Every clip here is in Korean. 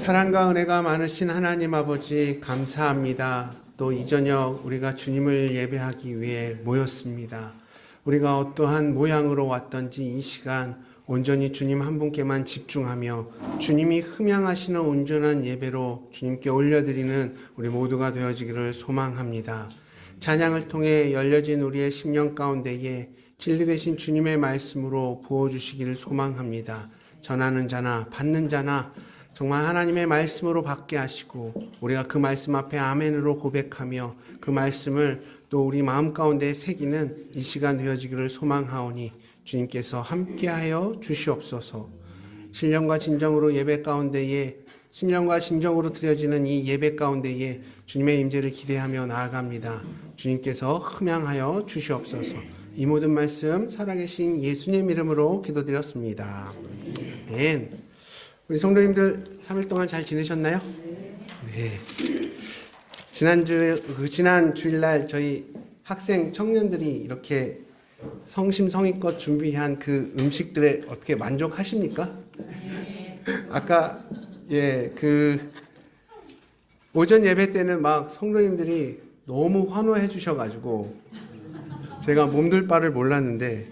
사랑과 은혜가 많으신 하나님 아버지 감사합니다. 또 이 저녁 우리가 주님을 예배하기 위해 모였습니다. 우리가 어떠한 모양으로 왔던지 이 시간 온전히 주님 한 분께만 집중하며 주님이 흠양하시는 온전한 예배로 주님께 올려드리는 우리 모두가 되어지기를 소망합니다. 찬양을 통해 열려진 우리의 심령 가운데에 진리 되신 주님의 말씀으로 부어주시기를 소망합니다. 전하는 자나 받는 자나 정말 하나님의 말씀으로 받게 하시고 우리가 그 말씀 앞에 아멘으로 고백하며 그 말씀을 또 우리 마음 가운데 새기는 이 시간 되어지기를 소망하오니 주님께서 함께하여 주시옵소서. 신령과 진정으로 예배 가운데에 신령과 진정으로 드려지는 이 예배 가운데에 주님의 임재를 기대하며 나아갑니다. 주님께서 흠양하여 주시옵소서. 이 모든 말씀 살아계신 예수님 이름으로 기도드렸습니다. 아멘. 우리 성도님들 3일 동안 잘 지내셨나요? 네. 지난 주일날 저희 학생 청년들이 이렇게 성심성의껏 준비한 그 음식들에 어떻게 만족하십니까? 아까 그 오전 예배 때는 막 성도님들이 너무 환호해 주셔가지고 제가 몸둘 바를 몰랐는데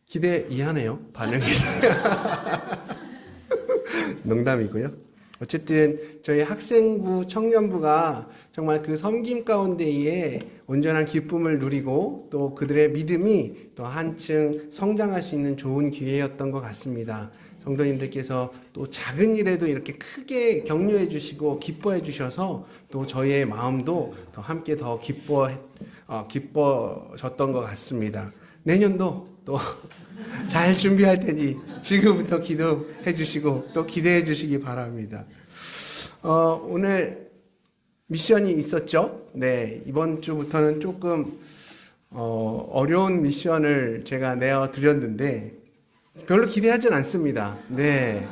기대 이하네요, 반응이. 농담이고요. 어쨌든 저희 학생부 청년부가 정말 그 섬김 가운데에 온전한 기쁨을 누리고 또 그들의 믿음이 또 한층 성장할 수 있는 좋은 기회였던 것 같습니다. 성도님들께서 또 작은 일에도 이렇게 크게 격려해 주시고 기뻐해 주셔서 또 저희의 마음도 더 함께 더 기뻐졌던 것 같습니다. 내년도 또 잘 준비할 테니 지금부터 기도해 주시고 또 기대해 주시기 바랍니다. 오늘 미션이 있었죠? 네, 이번 주부터는 조금 어려운 미션을 제가 내어드렸는데 별로 기대하진 않습니다. 네,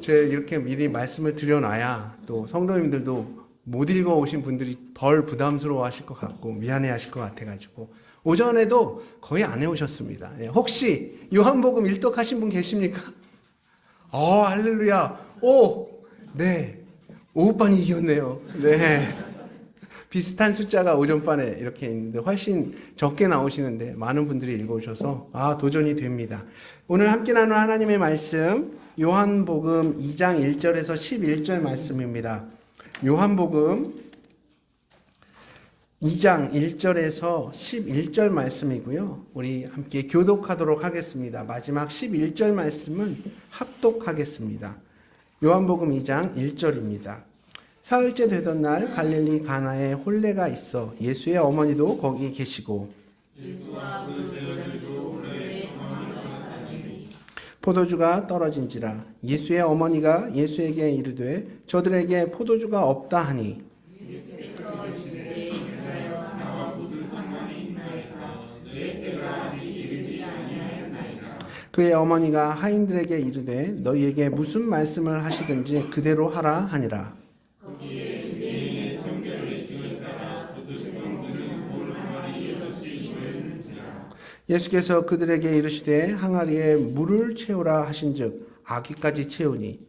제가 이렇게 미리 말씀을 드려놔야 또 성도님들도 못 읽어오신 분들이 덜 부담스러워 하실 것 같고 미안해 하실 것 같아가지고 오전에도 거의 안 해오셨습니다. 네, 혹시 요한복음 일독하신 분 계십니까? 할렐루야. 네. 오후반이 이겼네요. 네. 비슷한 숫자가 오전반에 이렇게 있는데 훨씬 적게 나오시는데 많은 분들이 읽어오셔서 도전이 됩니다. 오늘 함께 나눌 하나님의 말씀 요한복음 2장 1절에서 11절 말씀입니다. 요한복음 2장 1절에서 11절 말씀이고요. 우리 함께 교독하도록 하겠습니다. 마지막 11절 말씀은 합독하겠습니다. 요한복음 2장 1절입니다. 사흘째 되던 날 갈릴리 가나에 혼례가 있어 예수의 어머니도 거기 계시고 포도주가 떨어진지라 예수의 어머니가 예수에게 이르되 저들에게 포도주가 없다 하니 그의 어머니가 하인들에게 이르되 너희에게 무슨 말씀을 하시든지 그대로 하라 하니라. 예수께서 그들에게 이르시되 항아리에 물을 채우라 하신즉 아기까지 채우니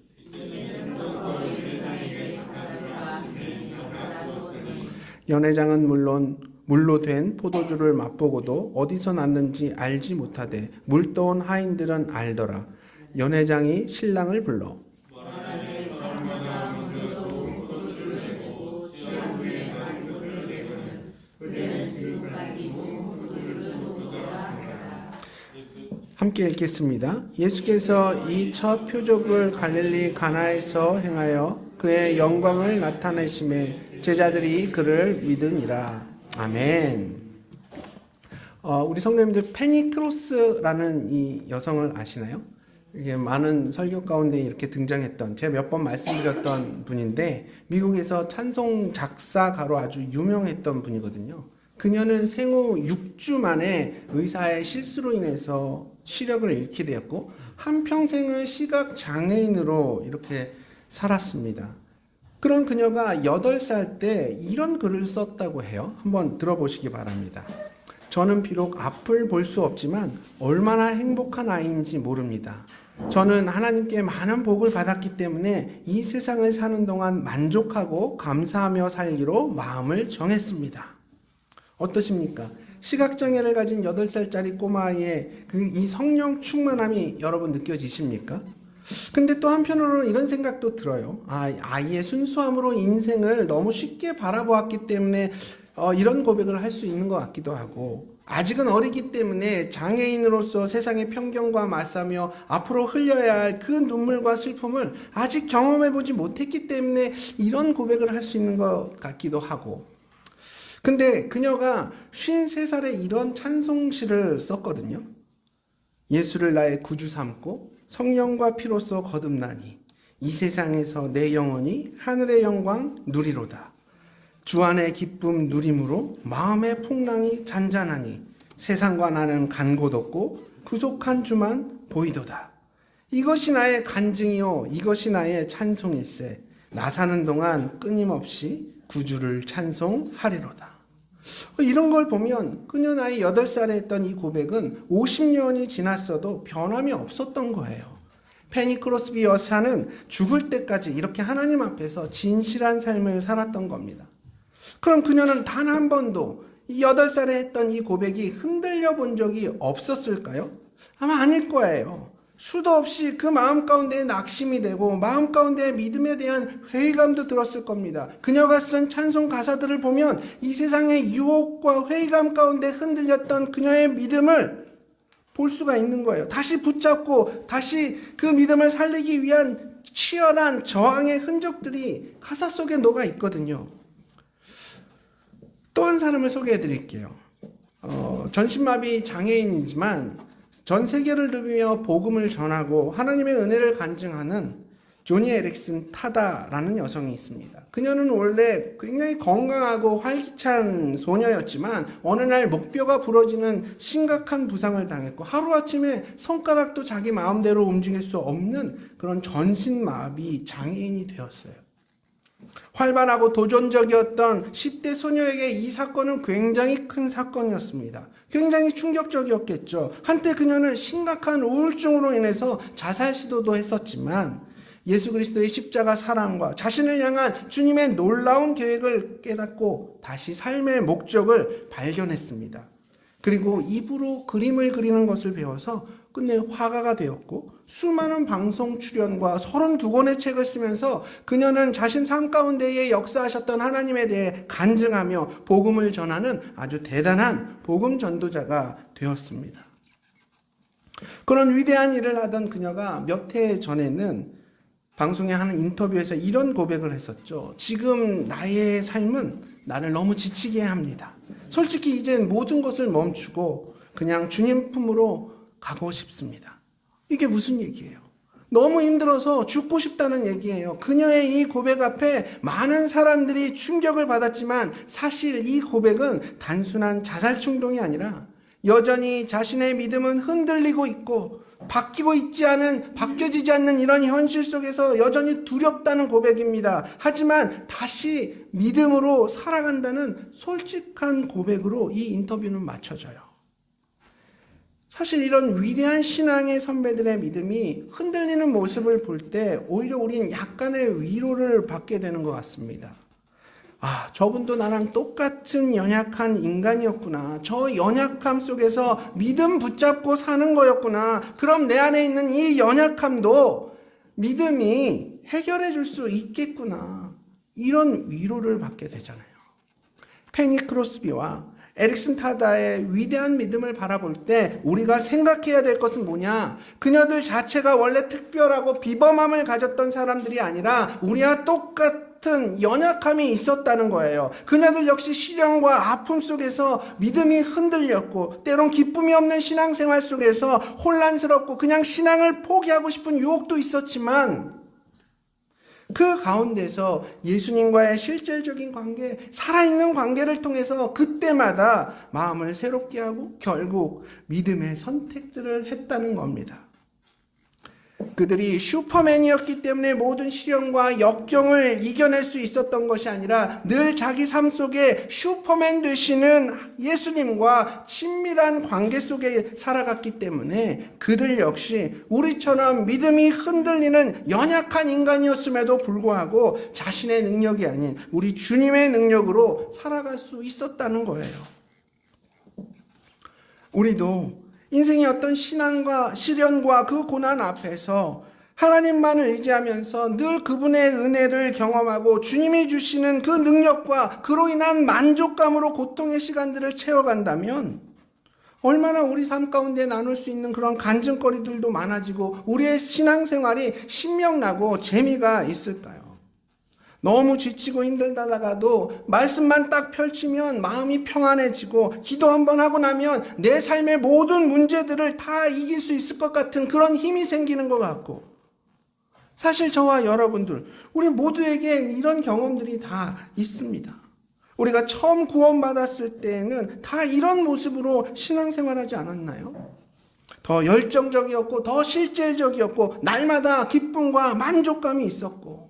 연회장은 물론 물로 된 포도주를 맛보고도 어디서 났는지 알지 못하되 물 떠온 하인들은 알더라. 연회장이 신랑을 불러 함께 읽겠습니다. 예수께서 이 첫 표적을 갈릴리 가나에서 행하여 그의 영광을 나타내심에 제자들이 그를 믿으니라. 아멘. 우리 성도님들 페니 크로스라는 이 여성을 아시나요? 이게 많은 설교 가운데 이렇게 등장했던 제가 몇 번 말씀드렸던 분인데 미국에서 찬송 작사가로 아주 유명했던 분이거든요. 그녀는 생후 6주 만에 의사의 실수로 인해서 시력을 잃게 되었고 한평생을 시각 장애인으로 이렇게 살았습니다. 그런 그녀가 8살 때 이런 글을 썼다고 해요. 한번 들어보시기 바랍니다. 저는 비록 앞을 볼 수 없지만 얼마나 행복한 아이인지 모릅니다. 저는 하나님께 많은 복을 받았기 때문에 이 세상을 사는 동안 만족하고 감사하며 살기로 마음을 정했습니다. 어떠십니까? 시각장애를 가진 8살짜리 꼬마아이의 이 성령 충만함이 여러분 느껴지십니까? 근데 또 한편으로는 이런 생각도 들어요. 아이의 순수함으로 인생을 너무 쉽게 바라보았기 때문에 이런 고백을 할 수 있는 것 같기도 하고, 아직은 어리기 때문에 장애인으로서 세상의 편견과 맞서며 앞으로 흘려야 할 그 눈물과 슬픔을 아직 경험해보지 못했기 때문에 이런 고백을 할 수 있는 것 같기도 하고, 근데 그녀가 53살에 이런 찬송시를 썼거든요. 예수를 나의 구주 삼고 성령과 피로써 거듭나니 이 세상에서 내 영혼이 하늘의 영광 누리로다. 주 안의 기쁨 누림으로 마음의 풍랑이 잔잔하니 세상과 나는 간 곳 없고 구속한 주만 보이도다. 이것이 나의 간증이요 이것이 나의 찬송일세. 나 사는 동안 끊임없이 구주를 찬송하리로다. 이런 걸 보면 그녀 나이 8살에 했던 이 고백은 50년이 지났어도 변함이 없었던 거예요. 페니 크로스비 여사는 죽을 때까지 이렇게 하나님 앞에서 진실한 삶을 살았던 겁니다. 그럼 그녀는 단 한 번도 이 8살에 했던 이 고백이 흔들려 본 적이 없었을까요? 아마 아닐 거예요. 수도 없이 그 마음 가운데 낙심이 되고 마음 가운데 믿음에 대한 회의감도 들었을 겁니다. 그녀가 쓴 찬송 가사들을 보면 이 세상의 유혹과 회의감 가운데 흔들렸던 그녀의 믿음을 볼 수가 있는 거예요. 다시 붙잡고 다시 그 믿음을 살리기 위한 치열한 저항의 흔적들이 가사 속에 녹아 있거든요. 또 한 사람을 소개해 드릴게요. 전신마비 장애인이지만 전 세계를 누비며 복음을 전하고 하나님의 은혜를 간증하는 조니 에릭슨 타다라는 여성이 있습니다. 그녀는 원래 굉장히 건강하고 활기찬 소녀였지만 어느 날 목뼈가 부러지는 심각한 부상을 당했고 하루아침에 손가락도 자기 마음대로 움직일 수 없는 그런 전신마비 장애인이 되었어요. 활발하고 도전적이었던 10대 소녀에게 이 사건은 굉장히 큰 사건이었습니다. 굉장히 충격적이었겠죠. 한때 그녀는 심각한 우울증으로 인해서 자살 시도도 했었지만 예수 그리스도의 십자가 사랑과 자신을 향한 주님의 놀라운 계획을 깨닫고 다시 삶의 목적을 발견했습니다. 그리고 입으로 그림을 그리는 것을 배워서 끝내 화가가 되었고 수많은 방송 출연과 32권의 책을 쓰면서 그녀는 자신 삶 가운데에 역사하셨던 하나님에 대해 간증하며 복음을 전하는 아주 대단한 복음 전도자가 되었습니다. 그런 위대한 일을 하던 그녀가 몇 해 전에는 방송에 하는 인터뷰에서 이런 고백을 했었죠. 지금 나의 삶은 나를 너무 지치게 합니다. 솔직히 이젠 모든 것을 멈추고 그냥 주님 품으로 가고 싶습니다. 이게 무슨 얘기예요? 너무 힘들어서 죽고 싶다는 얘기예요. 그녀의 이 고백 앞에 많은 사람들이 충격을 받았지만 사실 이 고백은 단순한 자살 충동이 아니라 여전히 자신의 믿음은 흔들리고 있고 바뀌어지지 않는 이런 현실 속에서 여전히 두렵다는 고백입니다. 하지만 다시 믿음으로 살아간다는 솔직한 고백으로 이 인터뷰는 맞춰져요. 사실 이런 위대한 신앙의 선배들의 믿음이 흔들리는 모습을 볼 때 오히려 우린 약간의 위로를 받게 되는 것 같습니다. 저분도 나랑 똑같은 연약한 인간이었구나. 저 연약함 속에서 믿음 붙잡고 사는 거였구나. 그럼 내 안에 있는 이 연약함도 믿음이 해결해 줄 수 있겠구나. 이런 위로를 받게 되잖아요. 페니 크로스비와 에릭슨 타다의 위대한 믿음을 바라볼 때 우리가 생각해야 될 것은 뭐냐? 그녀들 자체가 원래 특별하고 비범함을 가졌던 사람들이 아니라 우리와 똑같은 연약함이 있었다는 거예요. 그녀들 역시 시련과 아픔 속에서 믿음이 흔들렸고 때론 기쁨이 없는 신앙생활 속에서 혼란스럽고 그냥 신앙을 포기하고 싶은 유혹도 있었지만 그 가운데서 예수님과의 실질적인 관계, 살아있는 관계를 통해서 그때마다 마음을 새롭게 하고 결국 믿음의 선택들을 했다는 겁니다. 그들이 슈퍼맨이었기 때문에 모든 시련과 역경을 이겨낼 수 있었던 것이 아니라 늘 자기 삶 속에 슈퍼맨 되시는 예수님과 친밀한 관계 속에 살아갔기 때문에 그들 역시 우리처럼 믿음이 흔들리는 연약한 인간이었음에도 불구하고 자신의 능력이 아닌 우리 주님의 능력으로 살아갈 수 있었다는 거예요. 우리도 인생의 어떤 신앙과 시련과 그 고난 앞에서 하나님만을 의지하면서 늘 그분의 은혜를 경험하고 주님이 주시는 그 능력과 그로 인한 만족감으로 고통의 시간들을 채워간다면 얼마나 우리 삶 가운데 나눌 수 있는 그런 간증거리들도 많아지고 우리의 신앙생활이 신명나고 재미가 있을까요? 너무 지치고 힘들다가도 말씀만 딱 펼치면 마음이 평안해지고 기도 한번 하고 나면 내 삶의 모든 문제들을 다 이길 수 있을 것 같은 그런 힘이 생기는 것 같고, 사실 저와 여러분들 우리 모두에게 이런 경험들이 다 있습니다. 우리가 처음 구원받았을 때에는 다 이런 모습으로 신앙생활하지 않았나요? 더 열정적이었고 더 실질적이었고 날마다 기쁨과 만족감이 있었고,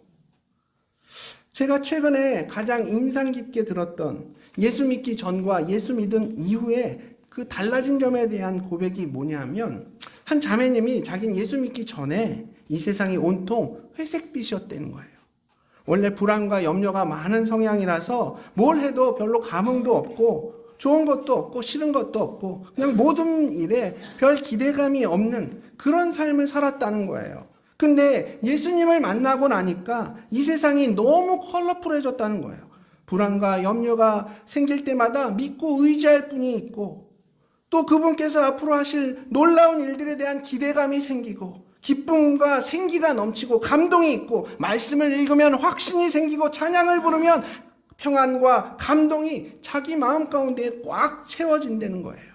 제가 최근에 가장 인상 깊게 들었던 예수 믿기 전과 예수 믿은 이후에 그 달라진 점에 대한 고백이 뭐냐면, 한 자매님이 자기는 예수 믿기 전에 이 세상이 온통 회색빛이었다는 거예요. 원래 불안과 염려가 많은 성향이라서 뭘 해도 별로 감흥도 없고 좋은 것도 없고 싫은 것도 없고 그냥 모든 일에 별 기대감이 없는 그런 삶을 살았다는 거예요. 근데 예수님을 만나고 나니까 이 세상이 너무 컬러풀해졌다는 거예요. 불안과 염려가 생길 때마다 믿고 의지할 분이 있고, 또 그분께서 앞으로 하실 놀라운 일들에 대한 기대감이 생기고, 기쁨과 생기가 넘치고 감동이 있고, 말씀을 읽으면 확신이 생기고, 찬양을 부르면 평안과 감동이 자기 마음 가운데 꽉 채워진다는 거예요.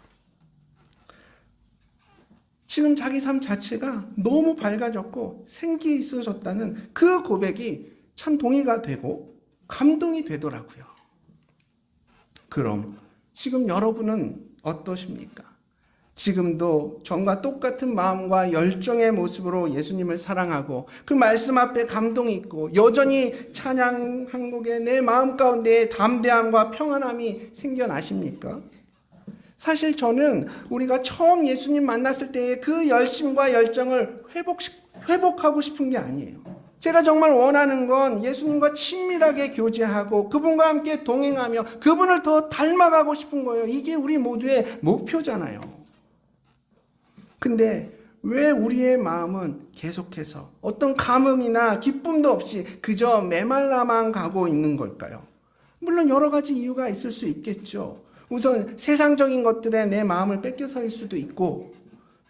지금 자기 삶 자체가 너무 밝아졌고 생기 있어졌다는 그 고백이 참 동의가 되고 감동이 되더라고요. 그럼 지금 여러분은 어떠십니까? 지금도 전과 똑같은 마음과 열정의 모습으로 예수님을 사랑하고 그 말씀 앞에 감동이 있고 여전히 찬양 한 곡에 내 마음 가운데 담대함과 평안함이 생겨나십니까? 사실 저는 우리가 처음 예수님 만났을 때의 그 열심과 열정을 회복하고 싶은 게 아니에요. 제가 정말 원하는 건 예수님과 친밀하게 교제하고 그분과 함께 동행하며 그분을 더 닮아가고 싶은 거예요. 이게 우리 모두의 목표잖아요. 근데 왜 우리의 마음은 계속해서 어떤 감흥이나 기쁨도 없이 그저 메말라만 가고 있는 걸까요? 물론 여러 가지 이유가 있을 수 있겠죠. 우선 세상적인 것들에 내 마음을 뺏겨서일 수도 있고,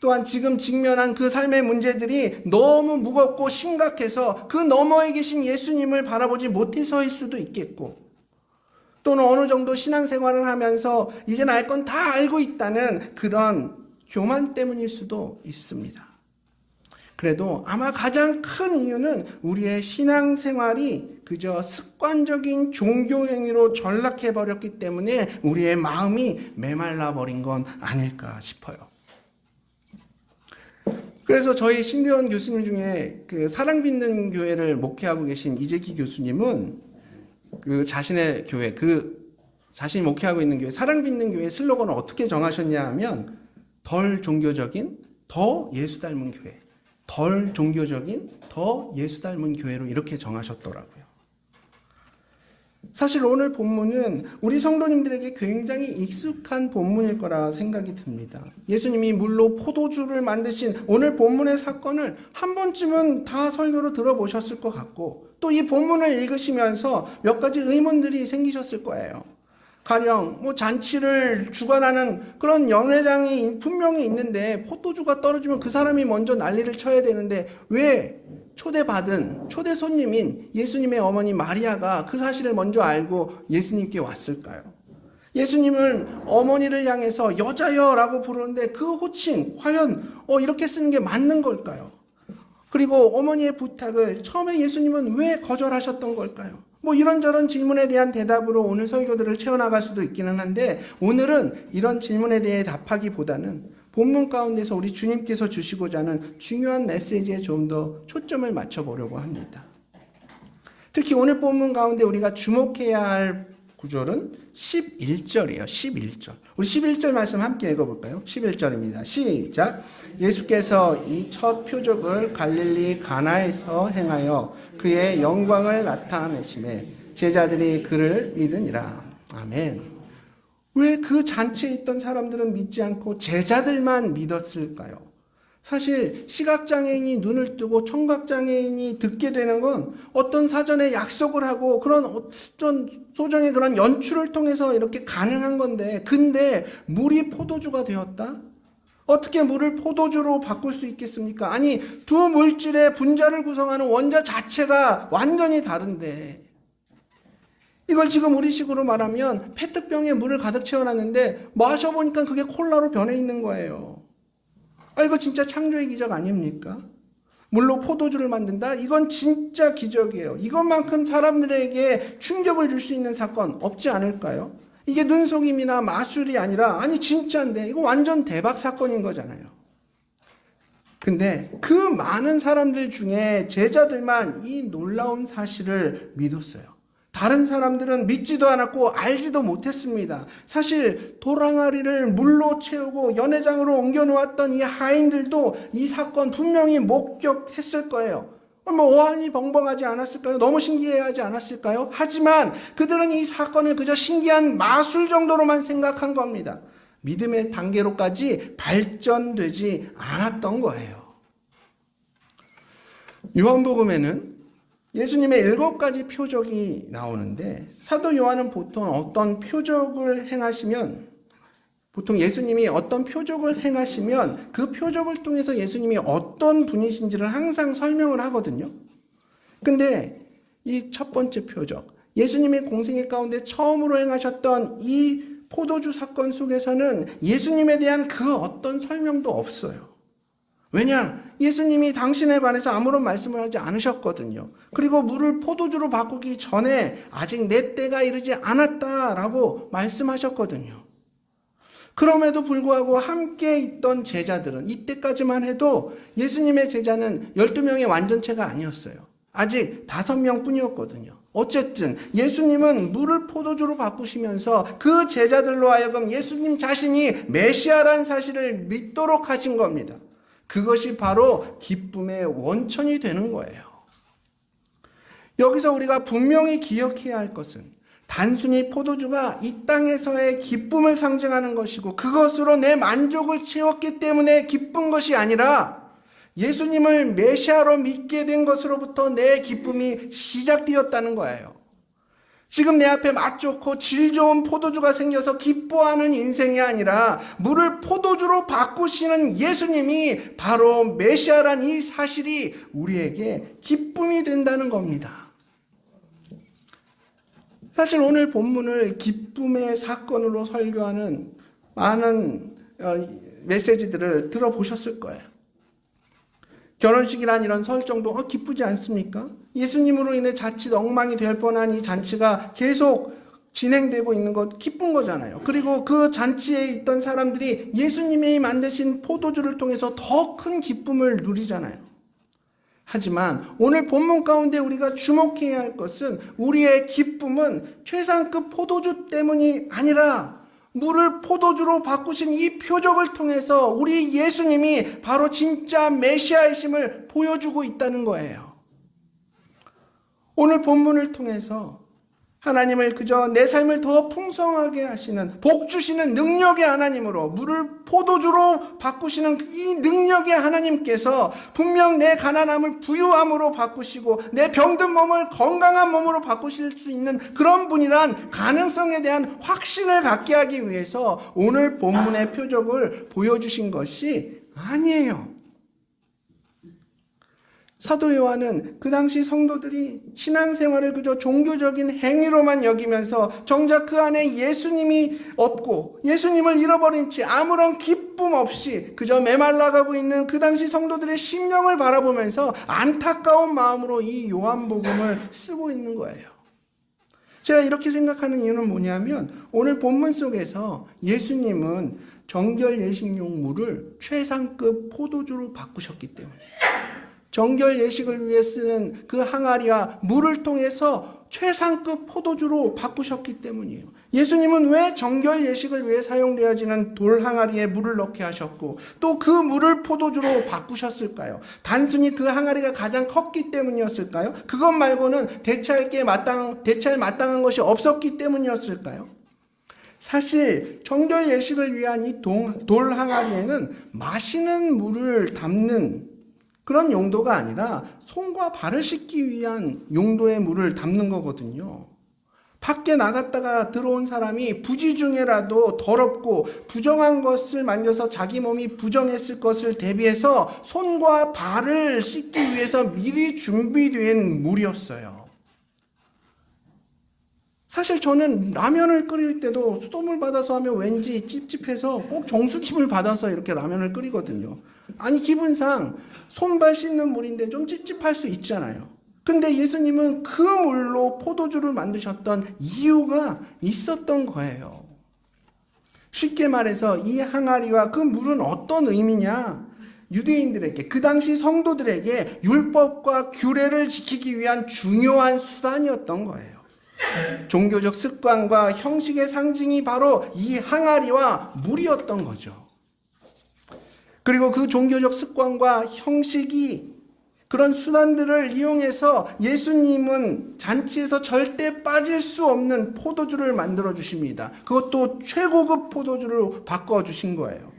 또한 지금 직면한 그 삶의 문제들이 너무 무겁고 심각해서 그 너머에 계신 예수님을 바라보지 못해서일 수도 있겠고, 또는 어느 정도 신앙생활을 하면서 이젠 알 건 다 알고 있다는 그런 교만 때문일 수도 있습니다. 그래도 아마 가장 큰 이유는 우리의 신앙생활이 그저 습관적인 종교 행위로 전락해버렸기 때문에 우리의 마음이 메말라버린 건 아닐까 싶어요. 그래서 저희 신대원 교수님 중에 그 사랑받는 교회를 목회하고 계신 이재기 교수님은 그 자신의 교회, 자신이 목회하고 있는 교회, 사랑받는 교회 슬로건을 어떻게 정하셨냐 하면 덜 종교적인 더 예수 닮은 교회, 덜 종교적인 더 예수 닮은 교회로 이렇게 정하셨더라고요. 사실 오늘 본문은 우리 성도님들에게 굉장히 익숙한 본문일 거라 생각이 듭니다. 예수님이 물로 포도주를 만드신 오늘 본문의 사건을 한 번쯤은 다 설교로 들어보셨을 것 같고, 또 이 본문을 읽으시면서 몇 가지 의문들이 생기셨을 거예요. 가령 잔치를 주관하는 그런 연회장이 분명히 있는데 포도주가 떨어지면 그 사람이 먼저 난리를 쳐야 되는데 왜 초대받은 초대 손님인 예수님의 어머니 마리아가 그 사실을 먼저 알고 예수님께 왔을까요? 예수님은 어머니를 향해서 여자여라고 부르는데 그 호칭 과연 이렇게 쓰는 게 맞는 걸까요? 그리고 어머니의 부탁을 처음에 예수님은 왜 거절하셨던 걸까요? 이런저런 질문에 대한 대답으로 오늘 설교들을 채워나갈 수도 있기는 한데, 오늘은 이런 질문에 대해 답하기보다는 본문 가운데서 우리 주님께서 주시고자 하는 중요한 메시지에 좀 더 초점을 맞춰보려고 합니다. 특히 오늘 본문 가운데 우리가 주목해야 할 구절은 11절이에요. 11절. 우리 11절 말씀 함께 읽어볼까요? 11절입니다. 시작. 예수께서 이 첫 표적을 갈릴리 가나에서 행하여 그의 영광을 나타내심에 제자들이 그를 믿으니라. 아멘. 왜 그 잔치에 있던 사람들은 믿지 않고 제자들만 믿었을까요? 사실 시각장애인이 눈을 뜨고 청각장애인이 듣게 되는 건 어떤 사전에 약속을 하고 그런 어떤 소정의 그런 연출을 통해서 이렇게 가능한 건데, 근데 물이 포도주가 되었다? 어떻게 물을 포도주로 바꿀 수 있겠습니까? 아니, 두 물질의 분자를 구성하는 원자 자체가 완전히 다른데, 이걸 지금 우리식으로 말하면 페트병에 물을 가득 채워놨는데 마셔보니까 그게 콜라로 변해 있는 거예요. 이거 진짜 창조의 기적 아닙니까? 물로 포도주를 만든다? 이건 진짜 기적이에요. 이것만큼 사람들에게 충격을 줄 수 있는 사건 없지 않을까요? 이게 눈속임이나 마술이 아니라, 아니 진짜인데 이거 완전 대박 사건인 거잖아요. 근데 그 많은 사람들 중에 제자들만 이 놀라운 사실을 믿었어요. 다른 사람들은 믿지도 않았고 알지도 못했습니다. 사실 도랑아리를 물로 채우고 연회장으로 옮겨놓았던 이 하인들도 이 사건 분명히 목격했을 거예요. 오한이 벙벙하지 않았을까요? 너무 신기해하지 않았을까요? 하지만 그들은 이 사건을 그저 신기한 마술 정도로만 생각한 겁니다. 믿음의 단계로까지 발전되지 않았던 거예요. 요한복음에는 예수님의 7가지 표적이 나오는데, 사도 요한은 보통 어떤 표적을 행하시면, 보통 예수님이 어떤 표적을 행하시면 그 표적을 통해서 예수님이 어떤 분이신지를 항상 설명을 하거든요. 근데 이 첫 번째 표적, 예수님의 공생애 가운데 처음으로 행하셨던 이 포도주 사건 속에서는 예수님에 대한 그 어떤 설명도 없어요. 왜냐? 예수님이 당신에 관해서 아무런 말씀을 하지 않으셨거든요. 그리고 물을 포도주로 바꾸기 전에 아직 내 때가 이르지 않았다라고 말씀하셨거든요. 그럼에도 불구하고 함께 있던 제자들은, 이때까지만 해도 예수님의 제자는 12명의 완전체가 아니었어요. 아직 5명 뿐이었거든요. 어쨌든 예수님은 물을 포도주로 바꾸시면서 그 제자들로 하여금 예수님 자신이 메시아라는 사실을 믿도록 하신 겁니다. 그것이 바로 기쁨의 원천이 되는 거예요. 여기서 우리가 분명히 기억해야 할 것은, 단순히 포도주가 이 땅에서의 기쁨을 상징하는 것이고 그것으로 내 만족을 채웠기 때문에 기쁜 것이 아니라, 예수님을 메시아로 믿게 된 것으로부터 내 기쁨이 시작되었다는 거예요. 지금 내 앞에 맛 좋고 질 좋은 포도주가 생겨서 기뻐하는 인생이 아니라, 물을 포도주로 바꾸시는 예수님이 바로 메시아란 이 사실이 우리에게 기쁨이 된다는 겁니다. 사실 오늘 본문을 기쁨의 사건으로 설교하는 많은 메시지들을 들어보셨을 거예요. 결혼식이란 이런 설정도 기쁘지 않습니까? 예수님으로 인해 자칫 엉망이 될 뻔한 이 잔치가 계속 진행되고 있는 것 기쁜 거잖아요. 그리고 그 잔치에 있던 사람들이 예수님이 만드신 포도주를 통해서 더 큰 기쁨을 누리잖아요. 하지만 오늘 본문 가운데 우리가 주목해야 할 것은, 우리의 기쁨은 최상급 포도주 때문이 아니라 물을 포도주로 바꾸신 이 표적을 통해서 우리 예수님이 바로 진짜 메시아이심을 보여주고 있다는 거예요. 오늘 본문을 통해서 하나님을 그저 내 삶을 더 풍성하게 하시는, 복 주시는 능력의 하나님으로, 물을 포도주로 바꾸시는 이 능력의 하나님께서 분명 내 가난함을 부유함으로 바꾸시고 내 병든 몸을 건강한 몸으로 바꾸실 수 있는 그런 분이란 가능성에 대한 확신을 갖게 하기 위해서 오늘 본문의 표적을 보여주신 것이 아니에요. 사도 요한은 그 당시 성도들이 신앙생활을 그저 종교적인 행위로만 여기면서 정작 그 안에 예수님이 없고 예수님을 잃어버린 채 아무런 기쁨 없이 그저 메말라가고 있는 그 당시 성도들의 심령을 바라보면서 안타까운 마음으로 이 요한복음을 쓰고 있는 거예요. 제가 이렇게 생각하는 이유는 뭐냐면 오늘 본문 속에서 예수님은 정결 예식용 물을 최상급 포도주로 바꾸셨기 때문에 정결 예식을 위해 쓰는 그 항아리와 물을 통해서 최상급 포도주로 바꾸셨기 때문이에요. 예수님은 왜 정결 예식을 위해 사용되어지는 돌 항아리에 물을 넣게 하셨고 또 그 물을 포도주로 바꾸셨을까요? 단순히 그 항아리가 가장 컸기 때문이었을까요? 그것 말고는 대체할 마땅한 것이 없었기 때문이었을까요? 사실 정결 예식을 위한 이 돌 항아리에는 마시는 물을 담는 그런 용도가 아니라 손과 발을 씻기 위한 용도의 물을 담는 거거든요. 밖에 나갔다가 들어온 사람이 부지 중에라도 더럽고 부정한 것을 만져서 자기 몸이 부정했을 것을 대비해서 손과 발을 씻기 위해서 미리 준비된 물이었어요. 사실 저는 라면을 끓일 때도 수돗물 받아서 하면 왠지 찝찝해서 꼭 정수기물 받아서 이렇게 라면을 끓이거든요. 아니 기분상 손발 씻는 물인데 좀 찝찝할 수 있잖아요. 근데 예수님은 그 물로 포도주를 만드셨던 이유가 있었던 거예요. 쉽게 말해서 이 항아리와 그 물은 어떤 의미냐? 유대인들에게, 그 당시 성도들에게 율법과 규례를 지키기 위한 중요한 수단이었던 거예요. 종교적 습관과 형식의 상징이 바로 이 항아리와 물이었던 거죠. 그리고 그 종교적 습관과 형식이 그런 수단들을 이용해서 예수님은 잔치에서 절대 빠질 수 없는 포도주를 만들어 주십니다. 그것도 최고급 포도주로 바꿔 주신 거예요.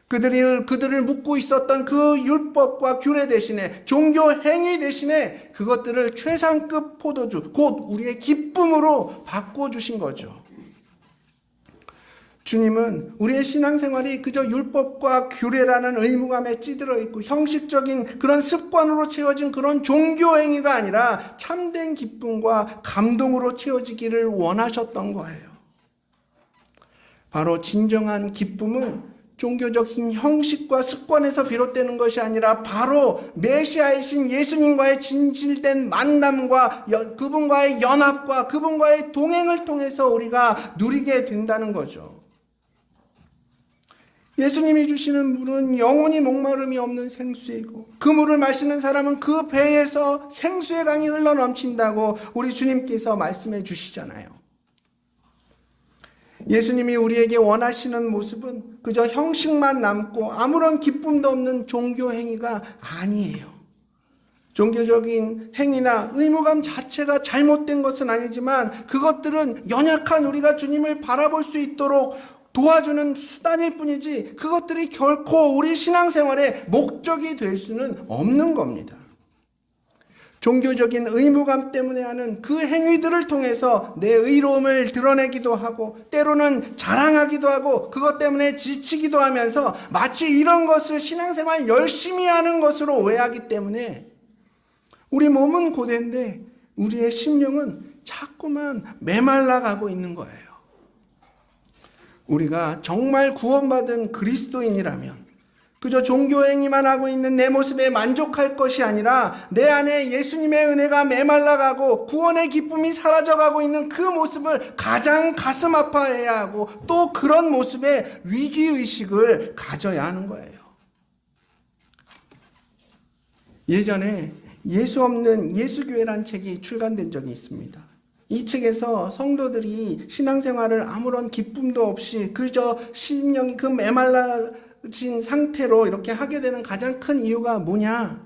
그들을 묻고 있었던 그 율법과 규례 대신에 종교 행위 대신에 그것들을 최상급 포도주, 곧 우리의 기쁨으로 바꿔 주신 거죠. 주님은 우리의 신앙생활이 그저 율법과 규례라는 의무감에 찌들어 있고 형식적인 그런 습관으로 채워진 그런 종교행위가 아니라 참된 기쁨과 감동으로 채워지기를 원하셨던 거예요. 바로 진정한 기쁨은 종교적 형식과 습관에서 비롯되는 것이 아니라 바로 메시아이신 예수님과의 진실된 만남과 그분과의 연합과 그분과의 동행을 통해서 우리가 누리게 된다는 거죠. 예수님이 주시는 물은 영원히 목마름이 없는 생수이고 그 물을 마시는 사람은 그 배에서 생수의 강이 흘러넘친다고 우리 주님께서 말씀해 주시잖아요. 예수님이 우리에게 원하시는 모습은 그저 형식만 남고 아무런 기쁨도 없는 종교 행위가 아니에요. 종교적인 행위나 의무감 자체가 잘못된 것은 아니지만 그것들은 연약한 우리가 주님을 바라볼 수 있도록 도와주는 수단일 뿐이지 그것들이 결코 우리 신앙생활의 목적이 될 수는 없는 겁니다. 종교적인 의무감 때문에 하는 그 행위들을 통해서 내 의로움을 드러내기도 하고 때로는 자랑하기도 하고 그것 때문에 지치기도 하면서 마치 이런 것을 신앙생활 열심히 하는 것으로 오해하기 때문에 우리 몸은 고된데 우리의 심령은 자꾸만 메말라가고 있는 거예요. 우리가 정말 구원받은 그리스도인이라면 그저 종교행위만 하고 있는 내 모습에 만족할 것이 아니라 내 안에 예수님의 은혜가 메말라가고 구원의 기쁨이 사라져가고 있는 그 모습을 가장 가슴 아파해야 하고 또 그런 모습에 위기의식을 가져야 하는 거예요. 예전에 예수 없는 예수교회란 책이 출간된 적이 있습니다. 이 책에서 성도들이 신앙생활을 아무런 기쁨도 없이 그저 신령이 그 메말라진 상태로 이렇게 하게 되는 가장 큰 이유가 뭐냐?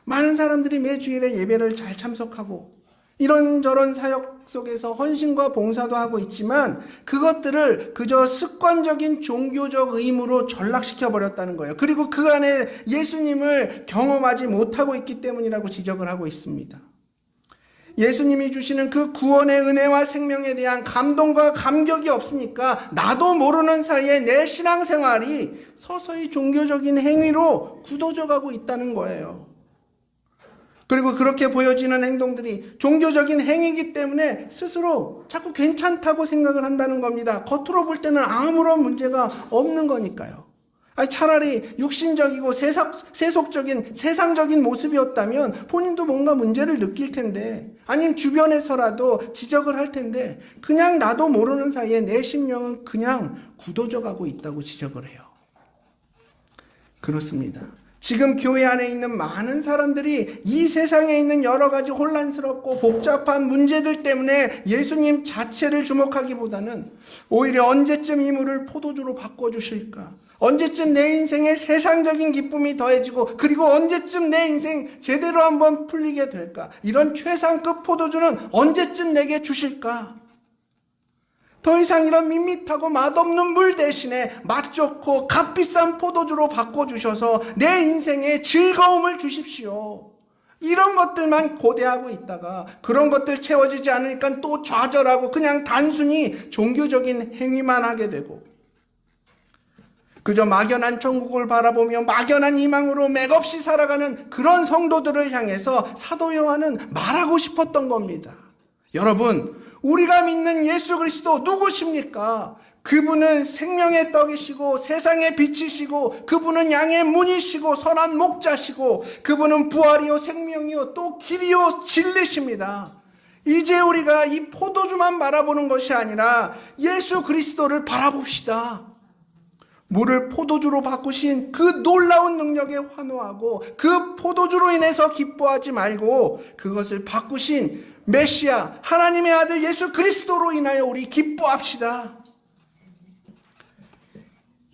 많은 사람들이 매주일에 예배를 잘 참석하고 이런저런 사역 속에서 헌신과 봉사도 하고 있지만 그것들을 그저 습관적인 종교적 의무로 전락시켜버렸다는 거예요. 그리고 그 안에 예수님을 경험하지 못하고 있기 때문이라고 지적을 하고 있습니다. 예수님이 주시는 그 구원의 은혜와 생명에 대한 감동과 감격이 없으니까 나도 모르는 사이에 내 신앙생활이 서서히 종교적인 행위로 굳어져 가고 있다는 거예요. 그리고 그렇게 보여지는 행동들이 종교적인 행위이기 때문에 스스로 자꾸 괜찮다고 생각을 한다는 겁니다. 겉으로 볼 때는 아무런 문제가 없는 거니까요. 아니, 차라리 육신적이고 세속적인 세상적인 모습이었다면 본인도 뭔가 문제를 느낄 텐데, 아니면 주변에서라도 지적을 할 텐데, 그냥 나도 모르는 사이에 내 심령은 그냥 굳어져 가고 있다고 지적을 해요. 그렇습니다. 지금 교회 안에 있는 많은 사람들이 이 세상에 있는 여러 가지 혼란스럽고 복잡한 문제들 때문에 예수님 자체를 주목하기보다는 오히려 언제쯤 이 물을 포도주로 바꿔주실까? 언제쯤 내 인생에 세상적인 기쁨이 더해지고, 그리고 언제쯤 내 인생 제대로 한번 풀리게 될까? 이런 최상급 포도주는 언제쯤 내게 주실까? 더 이상 이런 밋밋하고 맛없는 물 대신에 맛 좋고 값비싼 포도주로 바꿔주셔서 내 인생에 즐거움을 주십시오. 이런 것들만 고대하고 있다가 그런 것들 채워지지 않으니까 또 좌절하고 그냥 단순히 종교적인 행위만 하게 되고, 그저 막연한 천국을 바라보며 막연한 희망으로 맥없이 살아가는 그런 성도들을 향해서 사도 요한은 말하고 싶었던 겁니다. 여러분, 우리가 믿는 예수 그리스도 누구십니까? 그분은 생명의 떡이시고 세상의 빛이시고, 그분은 양의 문이시고 선한 목자시고, 그분은 부활이요 생명이요 또 길이요 진리십니다. 이제 우리가 이 포도주만 바라보는 것이 아니라 예수 그리스도를 바라봅시다. 물을 포도주로 바꾸신 그 놀라운 능력에 환호하고 그 포도주로 인해서 기뻐하지 말고 그것을 바꾸신 메시아 하나님의 아들 예수 그리스도로 인하여 우리 기뻐합시다.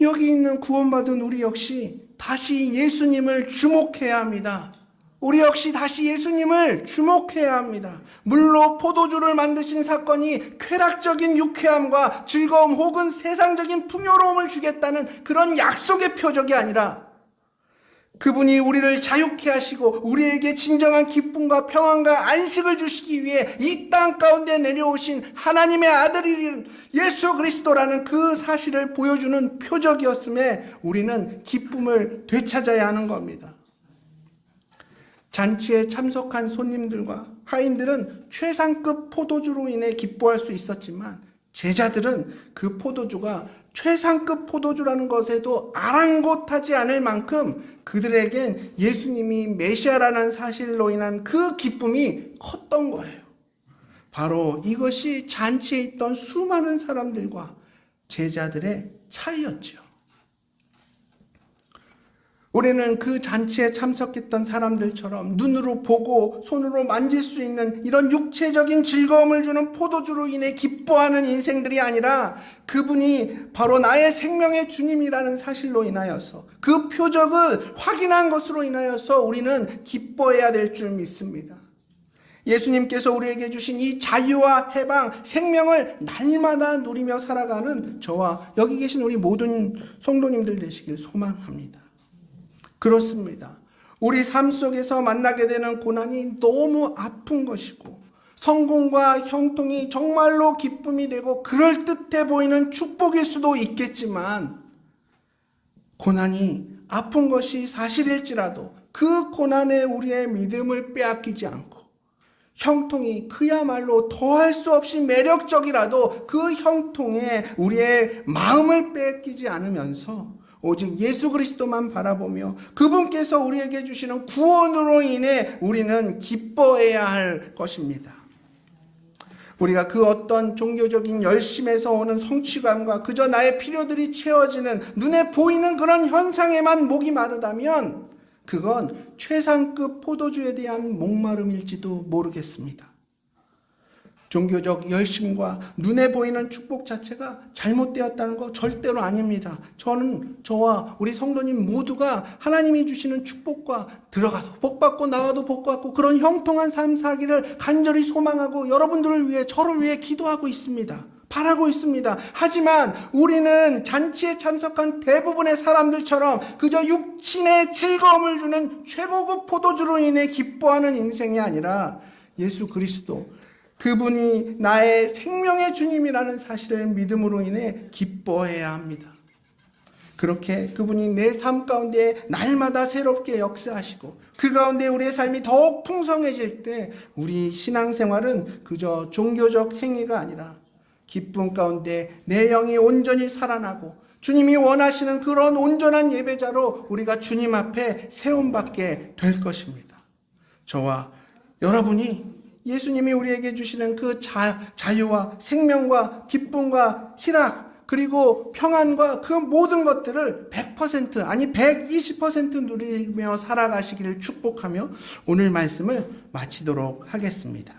여기 있는 구원받은 우리 역시 다시 예수님을 주목해야 합니다. 우리 역시 다시 예수님을 주목해야 합니다. 물로 포도주를 만드신 사건이 쾌락적인 유쾌함과 즐거움 혹은 세상적인 풍요로움을 주겠다는 그런 약속의 표적이 아니라, 그분이 우리를 자유케 하시고 우리에게 진정한 기쁨과 평안과 안식을 주시기 위해 이 땅 가운데 내려오신 하나님의 아들이 예수 그리스도라는 그 사실을 보여주는 표적이었음에 우리는 기쁨을 되찾아야 하는 겁니다. 잔치에 참석한 손님들과 하인들은 최상급 포도주로 인해 기뻐할 수 있었지만, 제자들은 그 포도주가 최상급 포도주라는 것에도 아랑곳하지 않을 만큼 그들에겐 예수님이 메시아라는 사실로 인한 그 기쁨이 컸던 거예요. 바로 이것이 잔치에 있던 수많은 사람들과 제자들의 차이였죠. 우리는 그 잔치에 참석했던 사람들처럼 눈으로 보고 손으로 만질 수 있는 이런 육체적인 즐거움을 주는 포도주로 인해 기뻐하는 인생들이 아니라, 그분이 바로 나의 생명의 주님이라는 사실로 인하여서, 그 표적을 확인한 것으로 인하여서 우리는 기뻐해야 될 줄 믿습니다. 예수님께서 우리에게 주신 이 자유와 해방, 생명을 날마다 누리며 살아가는 저와 여기 계신 우리 모든 성도님들 되시길 소망합니다. 그렇습니다. 우리 삶 속에서 만나게 되는 고난이 너무 아픈 것이고, 성공과 형통이 정말로 기쁨이 되고 그럴듯해 보이는 축복일 수도 있겠지만, 고난이 아픈 것이 사실일지라도 그 고난에 우리의 믿음을 빼앗기지 않고, 형통이 그야말로 더할 수 없이 매력적이라도 그 형통에 우리의 마음을 빼앗기지 않으면서 오직 예수 그리스도만 바라보며 그분께서 우리에게 주시는 구원으로 인해 우리는 기뻐해야 할 것입니다. 우리가 그 어떤 종교적인 열심에서 오는 성취감과 그저 나의 필요들이 채워지는 눈에 보이는 그런 현상에만 목이 마르다면 그건 최상급 포도주에 대한 목마름일지도 모르겠습니다. 종교적 열심과 눈에 보이는 축복 자체가 잘못되었다는 거 절대로 아닙니다. 저는 저와 우리 성도님 모두가 하나님이 주시는 축복과 들어가도 복받고 나와도 복받고 그런 형통한 삶 살기를 간절히 소망하고 여러분들을 위해, 저를 위해 기도하고 있습니다. 바라고 있습니다. 하지만 우리는 잔치에 참석한 대부분의 사람들처럼 그저 육신의 즐거움을 주는 최고급 포도주로 인해 기뻐하는 인생이 아니라 예수 그리스도, 그분이 나의 생명의 주님이라는 사실을 믿음으로 인해 기뻐해야 합니다. 그렇게 그분이 내 삶 가운데 날마다 새롭게 역사하시고 그 가운데 우리의 삶이 더욱 풍성해질 때 우리 신앙생활은 그저 종교적 행위가 아니라 기쁨 가운데 내 영이 온전히 살아나고 주님이 원하시는 그런 온전한 예배자로 우리가 주님 앞에 세움받게 될 것입니다. 저와 여러분이 예수님이 우리에게 주시는 그 자유와 생명과 기쁨과 희락 그리고 평안과 그 모든 것들을 100% 아니 120% 누리며 살아가시기를 축복하며 오늘 말씀을 마치도록 하겠습니다.